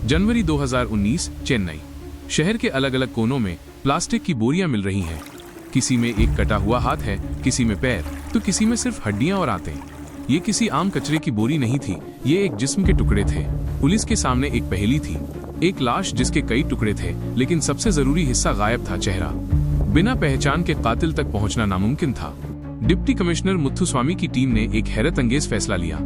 जनवरी 2019, चेन्नई। शहर के अलग अलग कोनों में प्लास्टिक की बोरियां मिल रही हैं। किसी में एक कटा हुआ हाथ है, किसी में पैर, तो किसी में सिर्फ हड्डियां और आंतें। ये किसी आम कचरे की बोरी नहीं थी, ये एक जिस्म के टुकड़े थे। पुलिस के सामने एक पहेली थी, एक लाश जिसके कई टुकड़े थे, लेकिन सबसे जरूरी हिस्सा गायब था, चेहरा। बिना पहचान के कातिल तक पहुंचना नामुमकिन था। डिप्टी कमिश्नर मुथुस्वामी की टीम ने एक हैरत अंगेज फैसला लिया।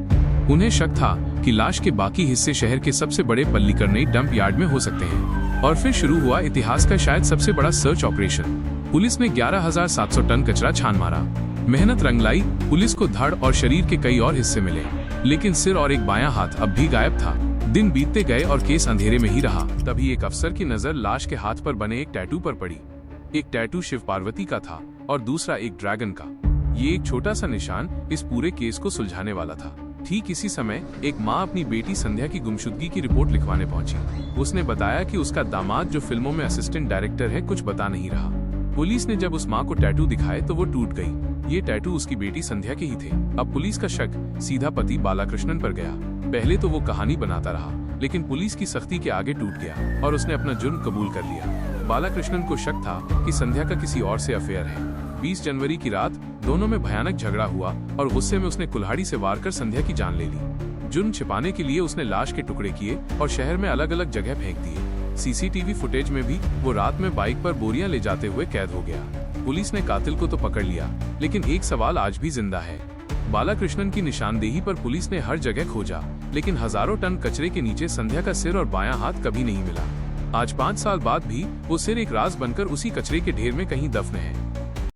उन्हें शक था कि लाश के बाकी हिस्से शहर के सबसे बड़े पल्लीकरनई डंप यार्ड में हो सकते हैं। और फिर शुरू हुआ इतिहास का शायद सबसे बड़ा सर्च ऑपरेशन। पुलिस ने 11,700 टन कचरा छान मारा। मेहनत रंग लाई। पुलिस को धड़ और शरीर के कई और हिस्से मिले, लेकिन सिर और एक बायां हाथ अब भी गायब था। दिन बीतते गए और केस अंधेरे में ही रहा। तभी एक अफसर की नजर लाश के हाथ पर बने एक टैटू पर पड़ी। एक टैटू शिव पार्वती का था और दूसरा एक ड्रैगन का। ये एक छोटा सा निशान इस पूरे केस को सुलझाने वाला था। ठीक इसी समय एक माँ अपनी बेटी संध्या की गुमशुदगी की रिपोर्ट लिखवाने पहुंची। उसने बताया कि उसका दामाद, जो फिल्मों में असिस्टेंट डायरेक्टर है, कुछ बता नहीं रहा। पुलिस ने जब उस माँ को टैटू दिखाए तो वो टूट गई। ये टैटू उसकी बेटी संध्या के ही थे। अब पुलिस का शक सीधा पति बालाकृष्णन पर गया। पहले तो वो कहानी बनाता रहा, लेकिन पुलिस की सख्ती के आगे टूट गया और उसने अपना जुर्म कबूल कर लिया। बालाकृष्णन को शक था कि संध्या का किसी और से अफेयर है। 20 जनवरी की रात दोनों में भयानक झगड़ा हुआ और गुस्से में उसने कुल्हाड़ी से वार कर संध्या की जान ले ली। जुर्म छिपाने के लिए उसने लाश के टुकड़े किए और शहर में अलग अलग जगह फेंक दिए। सीसीटीवी फुटेज में भी वो रात में बाइक पर बोरियां ले जाते हुए कैद हो गया। पुलिस ने कातिल को तो पकड़ लिया, लेकिन एक सवाल आज भी जिंदा है। बालाकृष्णन की निशानदेही पर पुलिस ने हर जगह खोजा, लेकिन हजारों टन कचरे के नीचे संध्या का सिर और बायां हाथ कभी नहीं मिला। आज 5 साल बाद भी वो सिर एक राज बनकर उसी कचरे के ढेर में कहीं दफन है।